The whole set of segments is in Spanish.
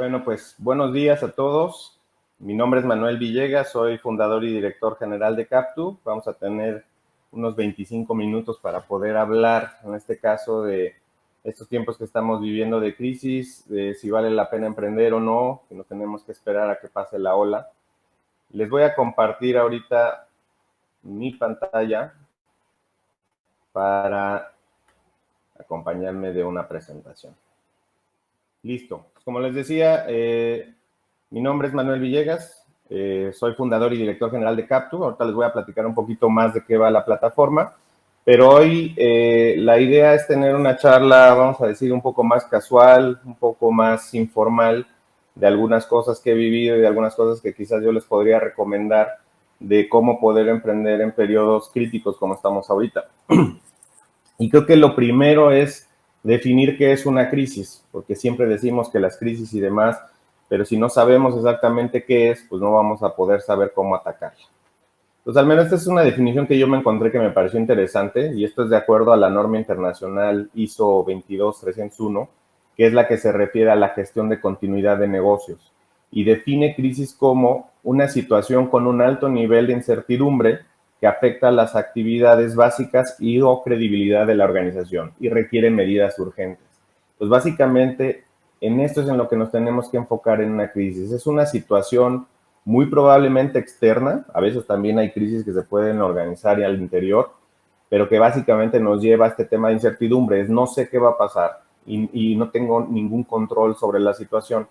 Bueno, pues buenos días a todos. Mi nombre es Manuel Villegas, soy fundador y director general de Captu. Vamos a tener unos 25 minutos para poder hablar, en este caso, de estos tiempos que estamos viviendo de crisis, de si vale la pena emprender o no, que no tenemos que esperar a que pase la ola. Les voy a compartir ahorita mi pantalla para acompañarme de una presentación. Listo. Como les decía, mi nombre es Manuel Villegas, soy fundador y director general de Captu. Ahorita les voy a platicar un poquito más de qué va la plataforma, pero hoy la idea es tener una charla, vamos a decir, un poco más casual, un poco más informal, de algunas cosas que he vivido y de algunas cosas que quizás yo les podría recomendar de cómo poder emprender en periodos críticos como estamos ahorita. Y creo que lo primero es definir qué es una crisis, porque siempre decimos que las crisis y demás, pero si no sabemos exactamente qué es, pues no vamos a poder saber cómo atacarla. Pues al menos esta es una definición que yo me encontré que me pareció interesante, y esto es de acuerdo a la norma internacional ISO 22301, que es la que se refiere a la gestión de continuidad de negocios, y define crisis como una situación con un alto nivel de incertidumbre que afecta a las actividades básicas y o credibilidad de la organización y requiere medidas urgentes. Pues básicamente en esto es en lo que nos tenemos que enfocar en una crisis. Es una situación muy probablemente externa, a veces también hay crisis que se pueden organizar al interior, pero que básicamente nos lleva a este tema de incertidumbre, es no sé qué va a pasar y no tengo ningún control sobre la situación.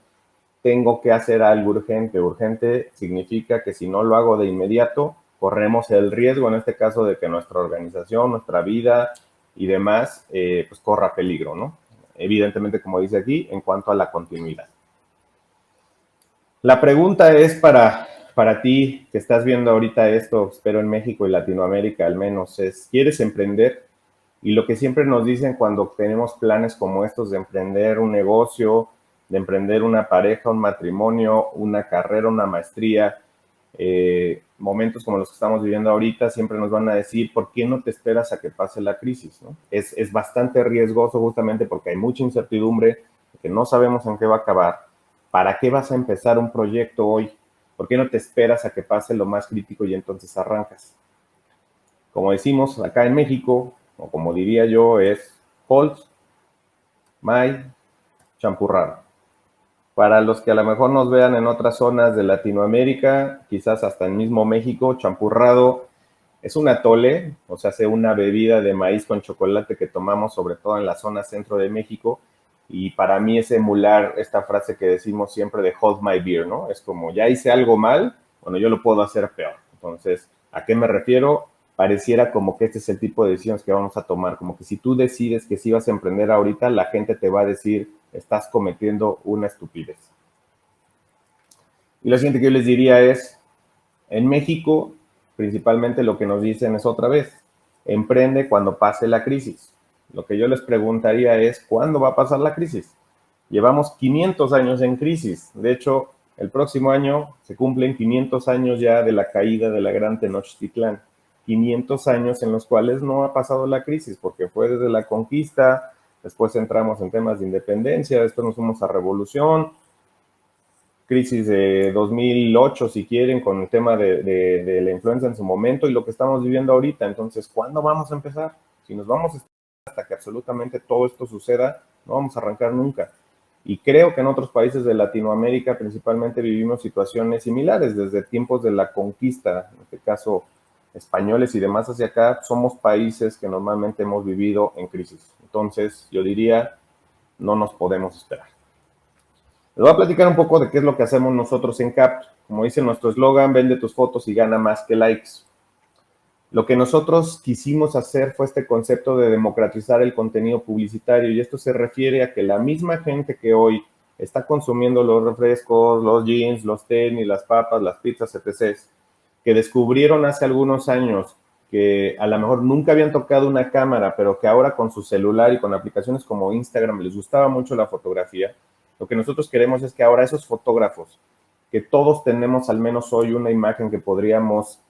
Tengo que hacer algo urgente. Urgente significa que si no lo hago de inmediato, corremos el riesgo, en este caso, de que nuestra organización, nuestra vida y demás, pues corra peligro, ¿no? Evidentemente, como dice aquí, en cuanto a la continuidad. La pregunta es para ti que estás viendo ahorita esto, espero en México y Latinoamérica al menos, es, ¿quieres emprender? Y lo que siempre nos dicen cuando tenemos planes como estos de emprender un negocio, de emprender una pareja, un matrimonio, una carrera, una maestría, momentos como los que estamos viviendo ahorita, siempre nos van a decir, ¿por qué no te esperas a que pase la crisis? ¿No? Es bastante riesgoso justamente porque hay mucha incertidumbre, que no sabemos en qué va a acabar. ¿Para qué vas a empezar un proyecto hoy? ¿Por qué no te esperas a que pase lo más crítico y entonces arrancas? Como decimos acá en México, o como diría yo, es hold my champurrado. Para los que a lo mejor nos vean en otras zonas de Latinoamérica, quizás hasta el mismo México, champurrado es un atole, o sea, hace una bebida de maíz con chocolate que tomamos sobre todo en la zona centro de México, y para mí es emular esta frase que decimos siempre de hold my beer, ¿no? Es como, ya hice algo mal, bueno, yo lo puedo hacer peor. Entonces, ¿a qué me refiero? Pareciera como que este es el tipo de decisiones que vamos a tomar, como que si tú decides que si vas a emprender ahorita, la gente te va a decir, estás cometiendo una estupidez. Y lo siguiente que yo les diría es, en México, principalmente lo que nos dicen es otra vez, emprende cuando pase la crisis. Lo que yo les preguntaría es, ¿cuándo va a pasar la crisis? Llevamos 500 años en crisis. De hecho, el próximo año se cumplen 500 años ya de la caída de la Gran Tenochtitlán. 500 años en los cuales no ha pasado la crisis, porque fue desde la conquista, después entramos en temas de independencia, después nos fuimos a revolución, crisis de 2008, si quieren, con el tema de la influenza en su momento y lo que estamos viviendo ahorita. Entonces, ¿cuándo vamos a empezar? Si nos vamos a esperar hasta que absolutamente todo esto suceda, no vamos a arrancar nunca. Y creo que en otros países de Latinoamérica principalmente vivimos situaciones similares, desde tiempos de la conquista, en este caso españoles y demás hacia acá, somos países que normalmente hemos vivido en crisis. Entonces, yo diría, no nos podemos esperar. Les voy a platicar un poco de qué es lo que hacemos nosotros en Captu. Como dice nuestro eslogan, vende tus fotos y gana más que likes. Lo que nosotros quisimos hacer fue este concepto de democratizar el contenido publicitario, y esto se refiere a que la misma gente que hoy está consumiendo los refrescos, los jeans, los tenis, las papas, las pizzas, etc., que descubrieron hace algunos años que a lo mejor nunca habían tocado una cámara, pero que ahora con su celular y con aplicaciones como Instagram les gustaba mucho la fotografía. Lo que nosotros queremos es que ahora esos fotógrafos, que todos tenemos al menos hoy una imagen que podríamos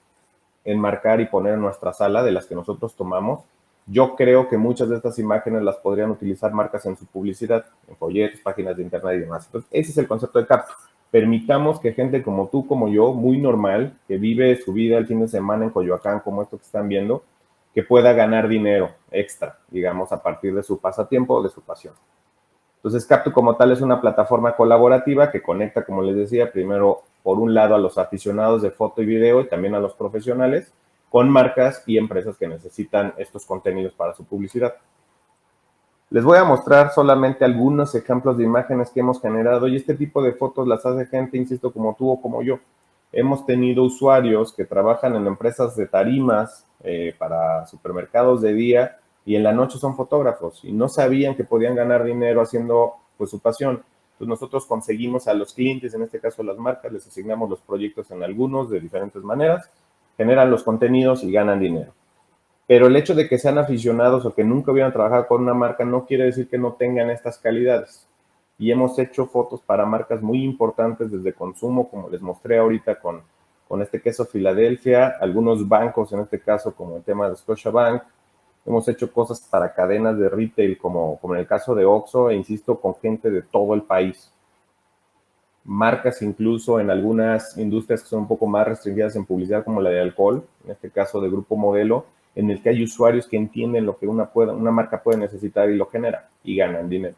enmarcar y poner en nuestra sala de las que nosotros tomamos, Yo creo que muchas de estas imágenes las podrían utilizar marcas en su publicidad, en folletos, páginas de internet y demás. Entonces, ese es el concepto de Captu. Permitamos que gente como tú, como yo, muy normal, que vive su vida el fin de semana en Coyoacán, como esto que están viendo, que pueda ganar dinero extra, digamos, a partir de su pasatiempo o de su pasión. Entonces, Captu como tal es una plataforma colaborativa que conecta, como les decía, primero, por un lado, a los aficionados de foto y video y también a los profesionales, con marcas y empresas que necesitan estos contenidos para su publicidad. Les voy a mostrar solamente algunos ejemplos de imágenes que hemos generado y este tipo de fotos las hace gente, insisto, como tú o como yo. Hemos tenido usuarios que trabajan en empresas de tarimas para supermercados de día y en la noche son fotógrafos y no sabían que podían ganar dinero haciendo pues su pasión. Entonces nosotros conseguimos a los clientes, en este caso las marcas, les asignamos los proyectos en algunos de diferentes maneras, generan los contenidos y ganan dinero. Pero el hecho de que sean aficionados o que nunca hubieran trabajado con una marca no quiere decir que no tengan estas calidades. Y hemos hecho fotos para marcas muy importantes desde consumo, como les mostré ahorita con este queso Filadelfia, algunos bancos, en este caso como el tema de Scotiabank. Hemos hecho cosas para cadenas de retail, como en el caso de Oxxo, e insisto, con gente de todo el país. Marcas incluso en algunas industrias que son un poco más restringidas en publicidad, como la de alcohol, en este caso de Grupo Modelo, en el que hay usuarios que entienden lo que una marca puede necesitar y lo genera y ganan dinero.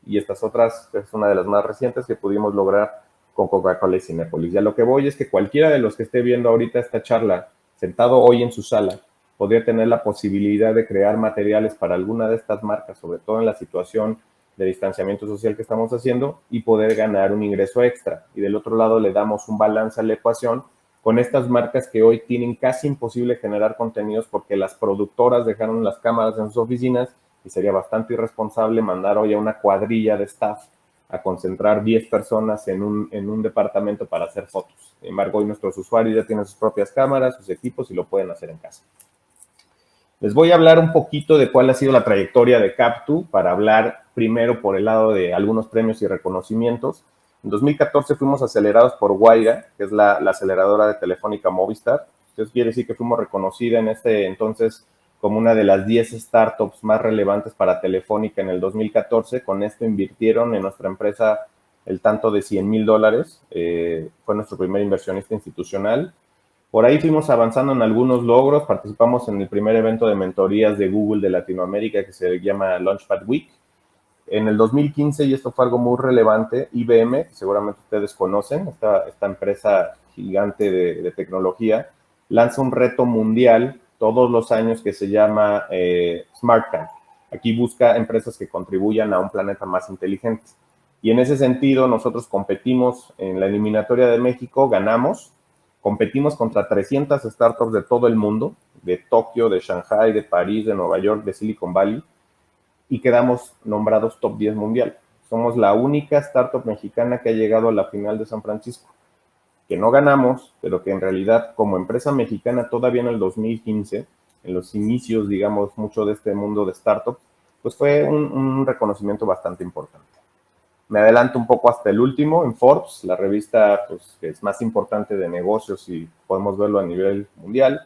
Y estas otras es una de las más recientes que pudimos lograr con Coca-Cola y Cinépolis. Y a lo que voy es que cualquiera de los que esté viendo ahorita esta charla, sentado hoy en su sala, podría tener la posibilidad de crear materiales para alguna de estas marcas, sobre todo en la situación de distanciamiento social que estamos haciendo, y poder ganar un ingreso extra. Y del otro lado le damos un balance a la ecuación con estas marcas que hoy tienen casi imposible generar contenidos porque las productoras dejaron las cámaras en sus oficinas y sería bastante irresponsable mandar hoy a una cuadrilla de staff a concentrar 10 personas en un departamento para hacer fotos. Sin embargo, hoy nuestros usuarios ya tienen sus propias cámaras, sus equipos y lo pueden hacer en casa. Les voy a hablar un poquito de cuál ha sido la trayectoria de Captu para hablar primero por el lado de algunos premios y reconocimientos. En 2014 fuimos acelerados por Wayra, que es la aceleradora de Telefónica Movistar. Entonces quiere decir que fuimos reconocida en este entonces como una de las 10 startups más relevantes para Telefónica en el 2014. Con esto invirtieron en nuestra empresa el tanto de $100,000. Fue nuestro primer inversionista institucional. Por ahí fuimos avanzando en algunos logros, participamos en el primer evento de mentorías de Google de Latinoamérica que se llama Launchpad Week. En el 2015, y esto fue algo muy relevante, IBM, que seguramente ustedes conocen, esta empresa gigante de tecnología, lanza un reto mundial todos los años que se llama Smart Tank. Aquí busca empresas que contribuyan a un planeta más inteligente. Y en ese sentido, nosotros competimos en la eliminatoria de México, ganamos. Competimos contra 300 startups de todo el mundo, de Tokio, de Shanghai, de París, de Nueva York, de Silicon Valley, y quedamos nombrados top 10 mundial. Somos la única startup mexicana que ha llegado a la final de San Francisco, que no ganamos, pero que en realidad como empresa mexicana todavía en el 2015, en los inicios, digamos, mucho de este mundo de startups, pues fue un reconocimiento bastante importante. Me adelanto un poco hasta el último, en Forbes, la revista pues, que es más importante de negocios y podemos verlo a nivel mundial,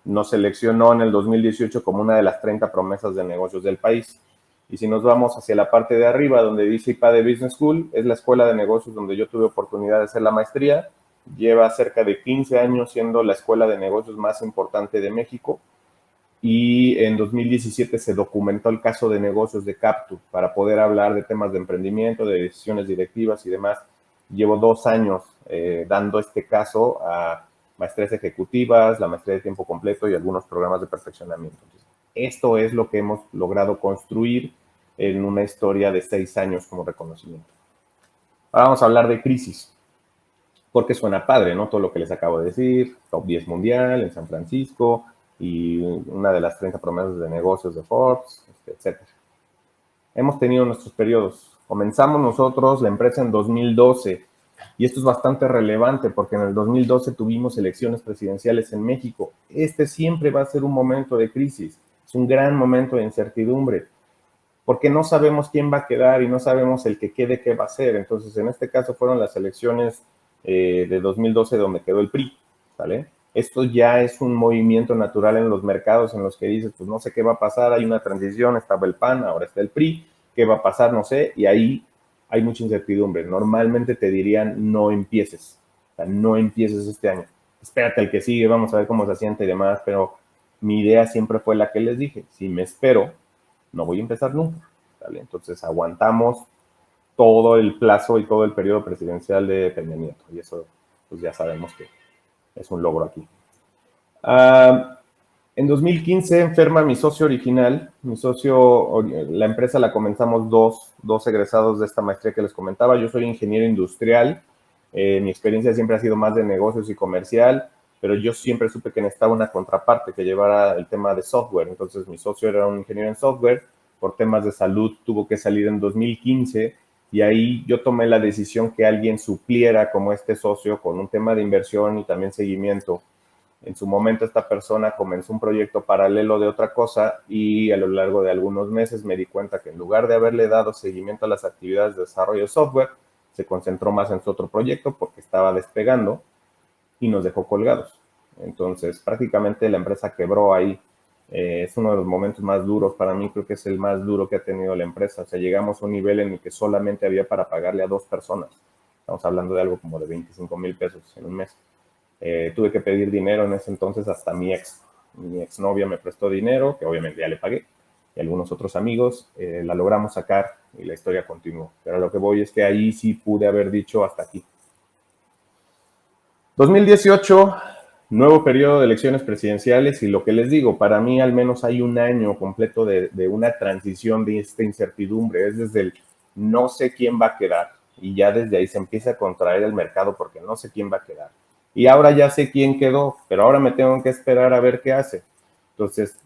nos seleccionó en el 2018 como una de las 30 promesas de negocios del país. Y si nos vamos hacia la parte de arriba, donde dice IPADE Business School, es la escuela de negocios donde yo tuve oportunidad de hacer la maestría. Lleva cerca de 15 años siendo la escuela de negocios más importante de México. Y en 2017 se documentó el caso de negocios de Captu para poder hablar de temas de emprendimiento, de decisiones directivas y demás. Llevo 2 años dando este caso a maestrías ejecutivas, la maestría de tiempo completo y algunos programas de perfeccionamiento. Entonces, esto es lo que hemos logrado construir en una historia de 6 años como reconocimiento. Ahora vamos a hablar de crisis, porque suena padre, ¿no? Todo lo que les acabo de decir, top 10 mundial en San Francisco, y una de las 30 promesas de negocios de Forbes, etc. Hemos tenido nuestros periodos. Comenzamos nosotros la empresa en 2012 y esto es bastante relevante porque en el 2012 tuvimos elecciones presidenciales en México. Este siempre va a ser un momento de crisis, es un gran momento de incertidumbre porque no sabemos quién va a quedar y no sabemos el que quede qué va a ser. Entonces, en este caso fueron las elecciones de 2012 donde quedó el PRI, ¿vale? Esto ya es un movimiento natural en los mercados en los que dices, pues no sé qué va a pasar, hay una transición, estaba el PAN, ahora está el PRI, ¿qué va a pasar? No sé, y ahí hay mucha incertidumbre. Normalmente te dirían, no empieces, o sea, no empieces este año, espérate al que sigue, vamos a ver cómo se asienta y demás, pero mi idea siempre fue la que les dije, si me espero, no voy a empezar nunca, ¿vale? Entonces aguantamos todo el plazo y todo el periodo presidencial de Peña Nieto, y eso pues ya sabemos que es un logro aquí. En 2015 enferma mi socio original, la empresa la comenzamos dos egresados de esta maestría que les comentaba. Yo soy ingeniero industrial, mi experiencia siempre ha sido más de negocios y comercial, pero yo siempre supe que necesitaba una contraparte que llevara el tema de software. Entonces mi socio era un ingeniero en software, por temas de salud tuvo que salir en 2015 y ahí yo tomé la decisión que alguien supliera como este socio con un tema de inversión y también seguimiento. En su momento esta persona comenzó un proyecto paralelo de otra cosa y a lo largo de algunos meses me di cuenta que en lugar de haberle dado seguimiento a las actividades de desarrollo de software, se concentró más en su otro proyecto porque estaba despegando y nos dejó colgados. Entonces prácticamente la empresa quebró ahí. Es uno de los momentos más duros para mí, creo que es el más duro que ha tenido la empresa. O sea, llegamos a un nivel en el que solamente había para pagarle a 2 personas. Estamos hablando de algo como de 25,000 pesos en un mes. Tuve que pedir dinero en ese entonces hasta mi exnovia me prestó dinero, que obviamente ya le pagué, y algunos otros amigos, la logramos sacar y la historia continuó. Pero lo que voy es que ahí sí pude haber dicho hasta aquí. 2018, nuevo periodo de elecciones presidenciales y lo que les digo, para mí al menos hay un año completo de una transición de esta incertidumbre, es desde el no sé quién va a quedar y ya desde ahí se empieza a contraer el mercado porque no sé quién va a quedar. Y ahora ya sé quién quedó, pero ahora me tengo que esperar a ver qué hace. Entonces,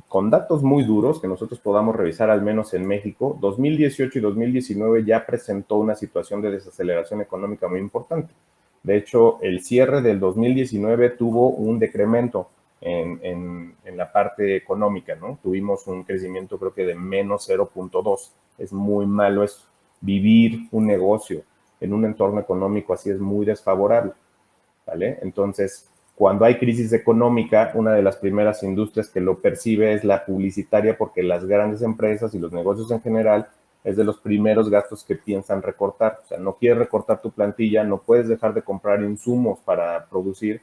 con datos muy duros que nosotros podamos revisar al menos en México, 2018 y 2019 ya presentó una situación de desaceleración económica muy importante. De hecho, el cierre del 2019 tuvo un decremento en la parte económica, ¿no? Tuvimos un crecimiento creo que de menos 0.2. Es muy malo eso. Vivir un negocio en un entorno económico así es muy desfavorable, ¿vale? Entonces, cuando hay crisis económica, una de las primeras industrias que lo percibe es la publicitaria, porque las grandes empresas y los negocios en general es de los primeros gastos que piensan recortar. O sea, no quieres recortar tu plantilla, no puedes dejar de comprar insumos para producir,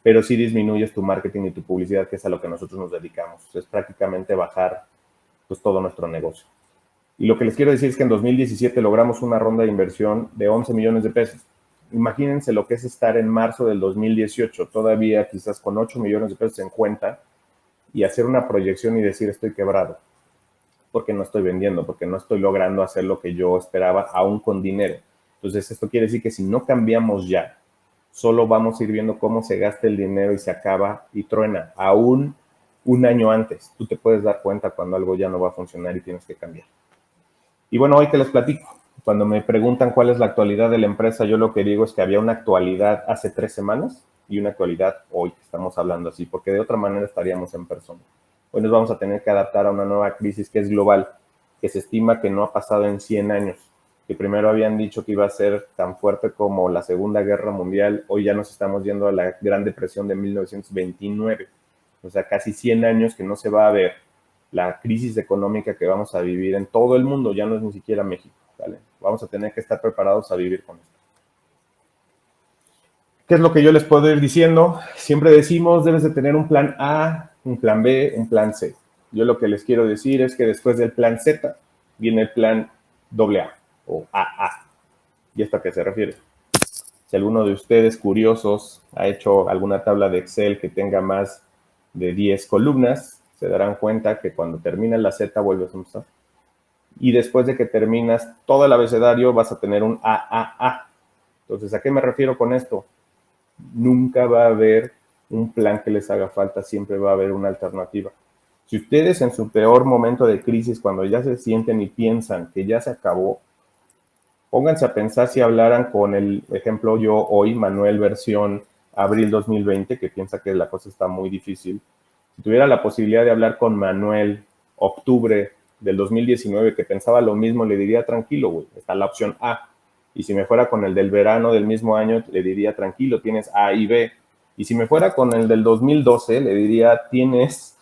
pero sí disminuyes tu marketing y tu publicidad, que es a lo que nosotros nos dedicamos. Es prácticamente bajar pues todo nuestro negocio. Y lo que les quiero decir es que en 2017 logramos una ronda de inversión de 11 millones de pesos. Imagínense lo que es estar en marzo del 2018, todavía quizás con 8 millones de pesos en cuenta, y hacer una proyección y decir estoy quebrado, porque no estoy vendiendo, porque no estoy logrando hacer lo que yo esperaba, aún con dinero. Entonces esto quiere decir que si no cambiamos ya, solo vamos a ir viendo cómo se gasta el dinero y se acaba y truena, aún un año antes. Tú te puedes dar cuenta cuando algo ya no va a funcionar y tienes que cambiar. Y bueno, hoy que les platico, cuando me preguntan cuál es la actualidad de la empresa, yo lo que digo es que había una actualidad hace 3 semanas y una actualidad hoy, que estamos hablando así, porque de otra manera estaríamos en persona. Hoy nos vamos a tener que adaptar a una nueva crisis que es global, que se estima que no ha pasado en 100 años, que primero habían dicho que iba a ser tan fuerte como la Segunda Guerra Mundial, hoy ya nos estamos yendo a la Gran Depresión de 1929, o sea, casi 100 años que no se va a ver la crisis económica que vamos a vivir en todo el mundo, ya no es ni siquiera México, ¿vale? Vamos a tener que estar preparados a vivir con esto. ¿Qué es lo que yo les puedo ir diciendo? Siempre decimos, debes de tener un plan A, un plan B, un plan C. Yo lo que les quiero decir es que después del plan Z viene el plan AA o AA. ¿Y esto a qué se refiere? Si alguno de ustedes curiosos ha hecho alguna tabla de Excel que tenga más de 10 columnas, se darán cuenta que cuando termina la Z vuelves a empezar. Y después de que terminas todo el abecedario vas a tener un AAA. Entonces, ¿a qué me refiero con esto? Nunca va a haber un plan que les haga falta, siempre va a haber una alternativa. Si ustedes en su peor momento de crisis, cuando ya se sienten y piensan que ya se acabó, pónganse a pensar si hablaran con el ejemplo yo hoy, Manuel versión abril 2020, que piensa que la cosa está muy difícil. Si tuviera la posibilidad de hablar con Manuel octubre del 2019, que pensaba lo mismo, le diría tranquilo, güey, está la opción A. Y si me fuera con el del verano del mismo año, le diría tranquilo, tienes A y B. Y si me fuera con el del 2012, le diría, tienes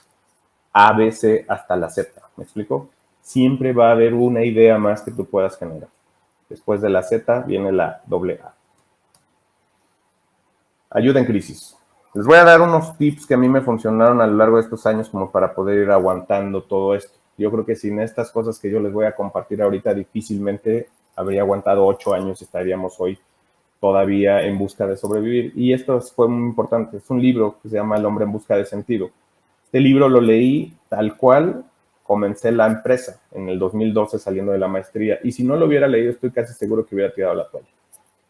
A, B, C hasta la Z. ¿Me explico? Siempre va a haber una idea más que tú puedas generar. Después de la Z viene la doble A. Ayuda en crisis. Les voy a dar unos tips que a mí me funcionaron a lo largo de estos años como para poder ir aguantando todo esto. Yo creo que sin estas cosas que yo les voy a compartir ahorita, difícilmente habría aguantado 8 años y estaríamos hoy todavía en busca de sobrevivir. Y esto fue muy importante. Es un libro que se llama El hombre en busca de sentido. Este libro lo leí tal cual comencé la empresa en el 2012 saliendo de la maestría. Y si no lo hubiera leído, estoy casi seguro que hubiera tirado la toalla.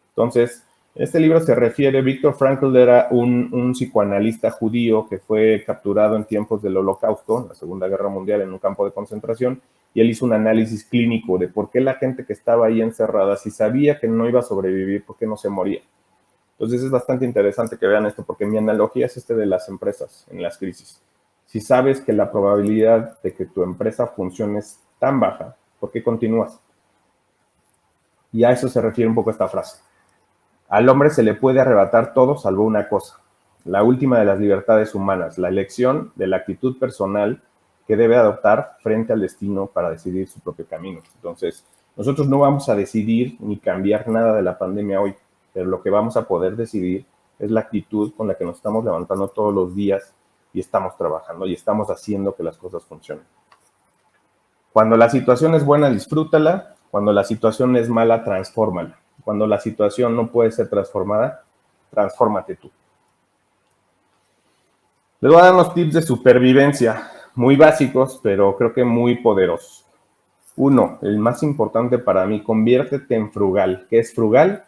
Entonces, este libro se refiere, Viktor Frankl era un psicoanalista judío que fue capturado en tiempos del Holocausto, en la Segunda Guerra Mundial, en un campo de concentración, y él hizo un análisis clínico de por qué la gente que estaba ahí encerrada, si sabía que no iba a sobrevivir, por qué no se moría. Entonces es bastante interesante que vean esto, porque mi analogía es de las empresas en las crisis. Si sabes que la probabilidad de que tu empresa funcione es tan baja, ¿por qué continúas? Y a eso se refiere un poco esta frase. Al hombre se le puede arrebatar todo salvo una cosa, la última de las libertades humanas, la elección de la actitud personal que debe adoptar frente al destino para decidir su propio camino. Entonces, nosotros no vamos a decidir ni cambiar nada de la pandemia hoy, pero lo que vamos a poder decidir es la actitud con la que nos estamos levantando todos los días y estamos trabajando y estamos haciendo que las cosas funcionen. Cuando la situación es buena, disfrútala. Cuando la situación es mala, transfórmala. Cuando la situación no puede ser transformada, transfórmate tú. Les voy a dar unos tips de supervivencia, muy básicos, pero creo que muy poderosos. 1, el más importante para mí, conviértete en frugal. ¿Qué es frugal?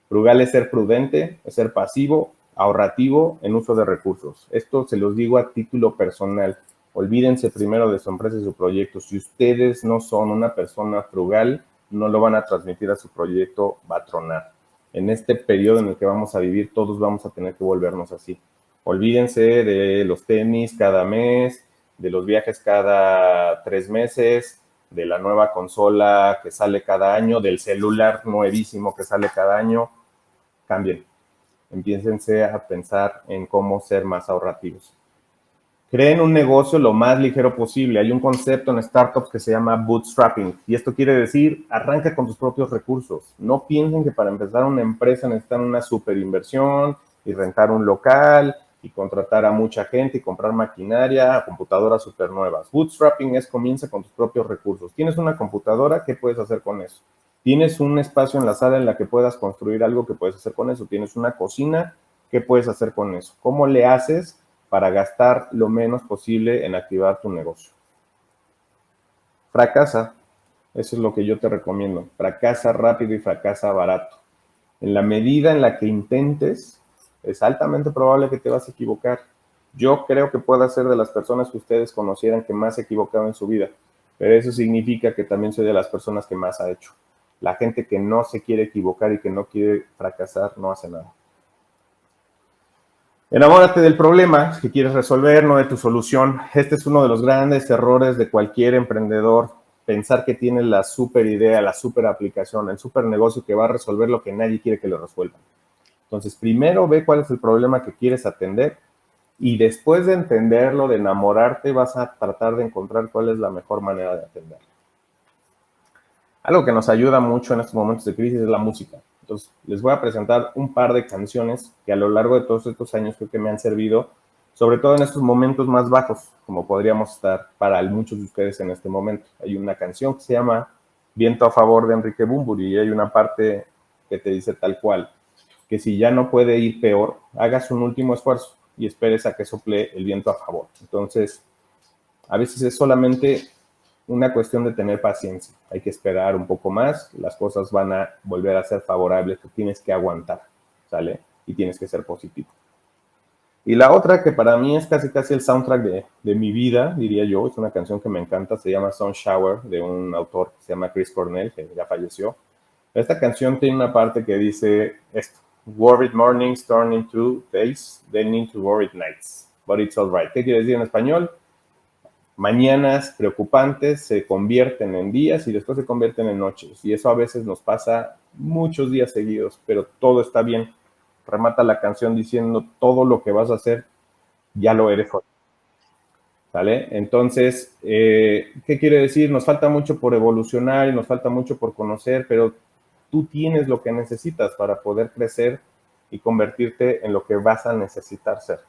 Frugal es ser prudente, es ser pasivo, ahorrativo en uso de recursos. Esto se los digo a título personal. Olvídense primero de su empresa y su proyecto. Si ustedes no son una persona frugal, no lo van a transmitir a su proyecto, va a tronar. En este periodo en el que vamos a vivir, todos vamos a tener que volvernos así. Olvídense de los tenis cada mes, de los viajes cada 3 meses, de la nueva consola que sale cada año, del celular nuevísimo que sale cada año. Cambien. Empiécense a pensar en cómo ser más ahorrativos. Creen un negocio lo más ligero posible. Hay un concepto en startups que se llama bootstrapping y esto quiere decir arranca con tus propios recursos. No piensen que para empezar una empresa necesitan una super inversión y rentar un local y contratar a mucha gente y comprar maquinaria, computadoras super nuevas. Bootstrapping es comienza con tus propios recursos. ¿Tienes una computadora? ¿Qué puedes hacer con eso? ¿Tienes un espacio en la sala en la que puedas construir algo? ¿Qué puedes hacer con eso? ¿Tienes una cocina? ¿Qué puedes hacer con eso? ¿Cómo le haces para gastar lo menos posible en activar tu negocio? Fracasa. Eso es lo que yo te recomiendo. Fracasa rápido y fracasa barato. En la medida en la que intentes, es altamente probable que te vas a equivocar. Yo creo que puedo ser de las personas que ustedes conocieran que más se equivocaron en su vida, pero eso significa que también soy de las personas que más ha hecho. La gente que no se quiere equivocar y que no quiere fracasar no hace nada. Enamórate del problema que quieres resolver, no de tu solución. Este es uno de los grandes errores de cualquier emprendedor, pensar que tiene la super idea, la super aplicación, el super negocio que va a resolver lo que nadie quiere que lo resuelva. Entonces, primero ve cuál es el problema que quieres atender y después de entenderlo, de enamorarte, vas a tratar de encontrar cuál es la mejor manera de atenderlo. Algo que nos ayuda mucho en estos momentos de crisis es la música. Entonces, les voy a presentar un par de canciones que a lo largo de todos estos años creo que me han servido, sobre todo en estos momentos más bajos, como podríamos estar para muchos de ustedes en este momento. Hay una canción que se llama Viento a favor de Enrique Bunbury y hay una parte que te dice tal cual, que si ya no puede ir peor, hagas un último esfuerzo y esperes a que sople el viento a favor. Entonces, a veces es solamente una cuestión de tener paciencia. Hay que esperar un poco más, las cosas van a volver a ser favorables, tú tienes que aguantar, ¿sale? Y tienes que ser positivo. Y la otra que para mí es casi el soundtrack de mi vida, diría yo, es una canción que me encanta, se llama Sun Shower, de un autor que se llama Chris Cornell, que ya falleció. Esta canción tiene una parte que dice esto: worried mornings turn into days, then into worried nights, but it's all right. ¿Qué quiere decir en español? Mañanas preocupantes se convierten en días y después se convierten en noches. Y eso a veces nos pasa muchos días seguidos, pero todo está bien. remata la canción diciendo todo lo que vas a hacer, ya lo eres hoy. ¿Vale? Entonces, ¿qué quiere decir? Nos falta mucho por evolucionar y nos falta mucho por conocer, pero tú tienes lo que necesitas para poder crecer y convertirte en lo que vas a necesitar ser.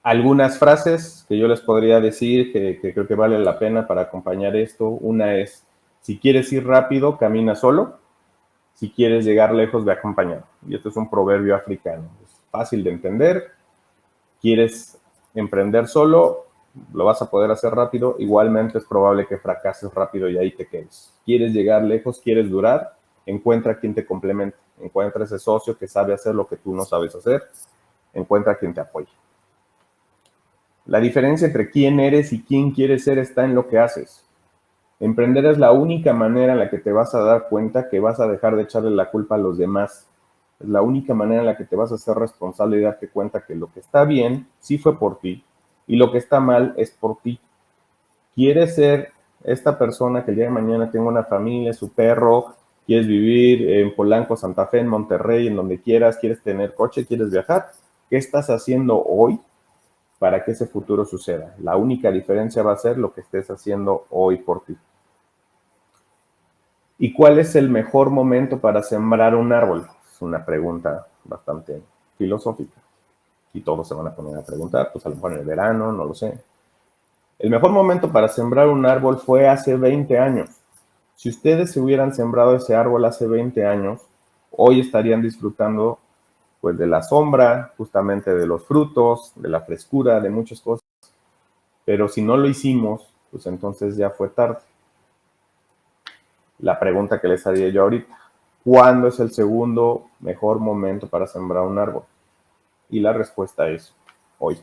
Algunas frases que yo les podría decir que creo que vale la pena para acompañar esto. Una es, si quieres ir rápido, camina solo. Si quieres llegar lejos, ve acompañado. Y esto es un proverbio africano. Es fácil de entender. Quieres emprender solo, lo vas a poder hacer rápido. Igualmente es probable que fracases rápido y ahí te quedes. Quieres llegar lejos, quieres durar, encuentra quien te complemente. Encuentra ese socio que sabe hacer lo que tú no sabes hacer. Encuentra quien te apoye. La diferencia entre quién eres y quién quieres ser está en lo que haces. Emprender es la única manera en la que te vas a dar cuenta que vas a dejar de echarle la culpa a los demás. Es la única manera en la que te vas a hacer responsable y darte cuenta que lo que está bien sí fue por ti y lo que está mal es por ti. ¿Quieres ser esta persona que el día de mañana tenga una familia, su perro, quieres vivir en Polanco, Santa Fe, en Monterrey, en donde quieras, quieres tener coche, quieres viajar? ¿Qué estás haciendo hoy para que ese futuro suceda? La única diferencia va a ser lo que estés haciendo hoy por ti. ¿Y cuál es el mejor momento para sembrar un árbol? Es una pregunta bastante filosófica. Y todos se van a poner a preguntar, pues a lo mejor en el verano, no lo sé. El mejor momento para sembrar un árbol fue hace 20 años. Si ustedes se hubieran sembrado ese árbol hace 20 años, hoy estarían disfrutando pues de la sombra, justamente de los frutos, de la frescura, de muchas cosas. Pero si no lo hicimos, pues entonces ya fue tarde. La pregunta que les haría yo ahorita, ¿cuándo es el segundo mejor momento para sembrar un árbol? Y la respuesta es hoy.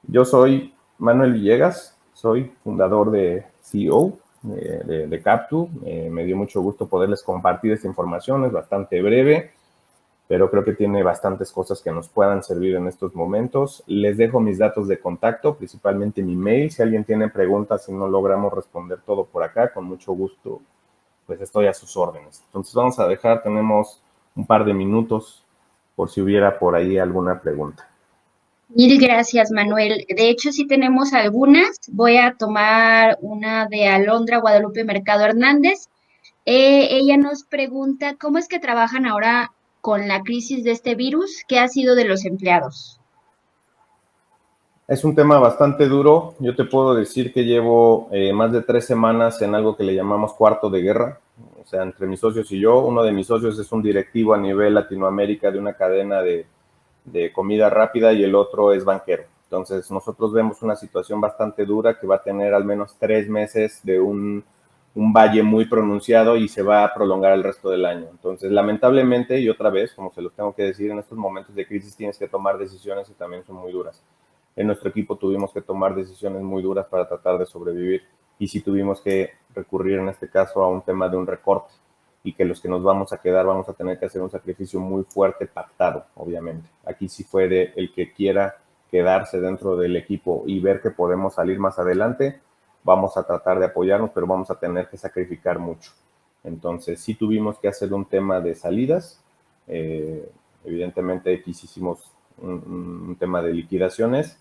Yo soy Manuel Villegas, soy fundador de CEO de Captu. Me dio mucho gusto poderles compartir esta información, es bastante breve, pero creo que tiene bastantes cosas que nos puedan servir en estos momentos. Les dejo mis datos de contacto, principalmente mi mail. Si alguien tiene preguntas y no logramos responder todo por acá, con mucho gusto, pues estoy a sus órdenes. Entonces vamos a dejar, tenemos un par de minutos por si hubiera por ahí alguna pregunta. Mil gracias, Manuel. De hecho, sí tenemos algunas. Voy a tomar una de Alondra Guadalupe Mercado Hernández. Ella nos pregunta, ¿cómo es que trabajan ahora con la crisis de este virus? ¿Qué ha sido de los empleados? Es un tema bastante duro. Yo te puedo decir que llevo más de 3 semanas en algo que le llamamos cuarto de guerra. O sea, entre mis socios y yo, uno de mis socios es un directivo a nivel Latinoamérica de una cadena de comida rápida y el otro es banquero. Entonces, nosotros vemos una situación bastante dura que va a tener al menos 3 meses de un valle muy pronunciado y se va a prolongar el resto del año. Entonces, lamentablemente, y otra vez, como se los tengo que decir, en estos momentos de crisis tienes que tomar decisiones y también son muy duras. En nuestro equipo tuvimos que tomar decisiones muy duras para tratar de sobrevivir y sí tuvimos que recurrir en este caso a un tema de un recorte y que los que nos vamos a quedar vamos a tener que hacer un sacrificio muy fuerte, pactado, obviamente. Aquí sí fue de el que quiera quedarse dentro del equipo y ver que podemos salir más adelante, vamos a tratar de apoyarnos, pero vamos a tener que sacrificar mucho. Entonces sí tuvimos que hacer un tema de salidas, evidentemente aquí sí hicimos un tema de liquidaciones,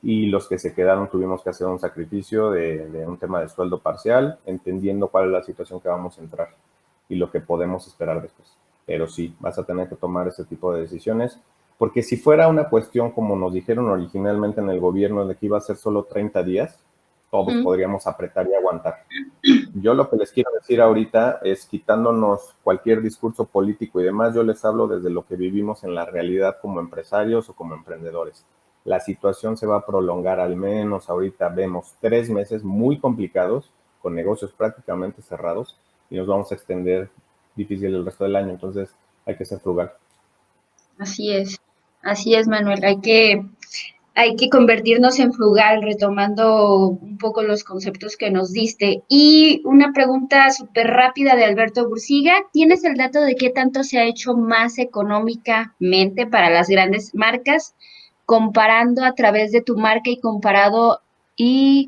y los que se quedaron tuvimos que hacer un sacrificio de un tema de sueldo parcial, entendiendo cuál es la situación que vamos a entrar y lo que podemos esperar después. Pero sí, vas a tener que tomar ese tipo de decisiones, porque si fuera una cuestión como nos dijeron originalmente en el gobierno de que iba a ser solo 30 días, todos podríamos apretar y aguantar. Yo lo que les quiero decir ahorita es, quitándonos cualquier discurso político y demás, yo les hablo desde lo que vivimos en la realidad como empresarios o como emprendedores. La situación se va a prolongar, al menos ahorita vemos 3 meses muy complicados, con negocios prácticamente cerrados, y nos vamos a extender difícil el resto del año, entonces hay que ser frugal. Así es, Manuel. Hay que convertirnos en frugal, retomando un poco los conceptos que nos diste. Y una pregunta súper rápida de Alberto Bursiga. ¿Tienes el dato de qué tanto se ha hecho más económicamente para las grandes marcas, comparando a través de tu marca y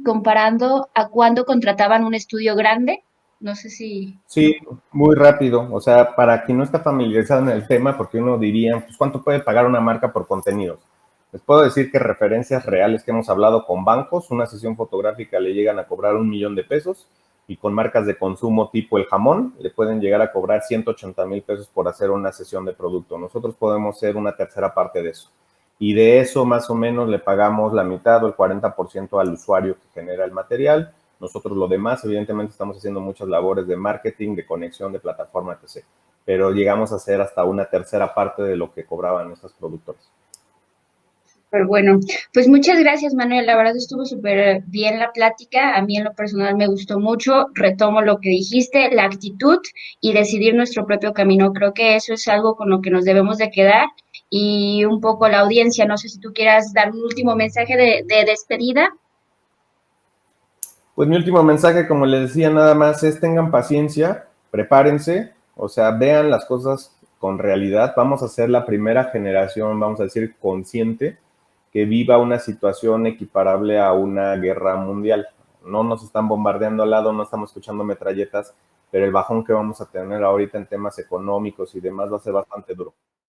comparando a cuando contrataban un estudio grande? No sé si... Sí, muy rápido. O sea, para quien no está familiarizado en el tema, porque uno diría, pues, ¿cuánto puede pagar una marca por contenidos? Les puedo decir que referencias reales que hemos hablado con bancos, una sesión fotográfica le llegan a cobrar 1 millón de pesos y con marcas de consumo tipo el jamón le pueden llegar a cobrar 180,000 pesos por hacer una sesión de producto. Nosotros podemos ser una tercera parte de eso. Y de eso más o menos le pagamos la mitad o el 40% al usuario que genera el material. Nosotros lo demás, evidentemente, estamos haciendo muchas labores de marketing, de conexión, de plataforma, etc. Pero llegamos a hacer hasta una tercera parte de lo que cobraban estos productores. Pero bueno, pues muchas gracias, Manuel. La verdad estuvo súper bien la plática. A mí en lo personal me gustó mucho. Retomo lo que dijiste, la actitud y decidir nuestro propio camino. Creo que eso es algo con lo que nos debemos de quedar. Y un poco la audiencia, no sé si tú quieras dar un último mensaje de despedida. Pues mi último mensaje, como les decía, nada más es tengan paciencia, prepárense, o sea, vean las cosas con realidad. Vamos a ser la primera generación, vamos a decir, consciente que viva una situación equiparable a una guerra mundial. No nos están bombardeando al lado, no estamos escuchando metralletas, pero el bajón que vamos a tener ahorita en temas económicos y demás va a ser bastante duro.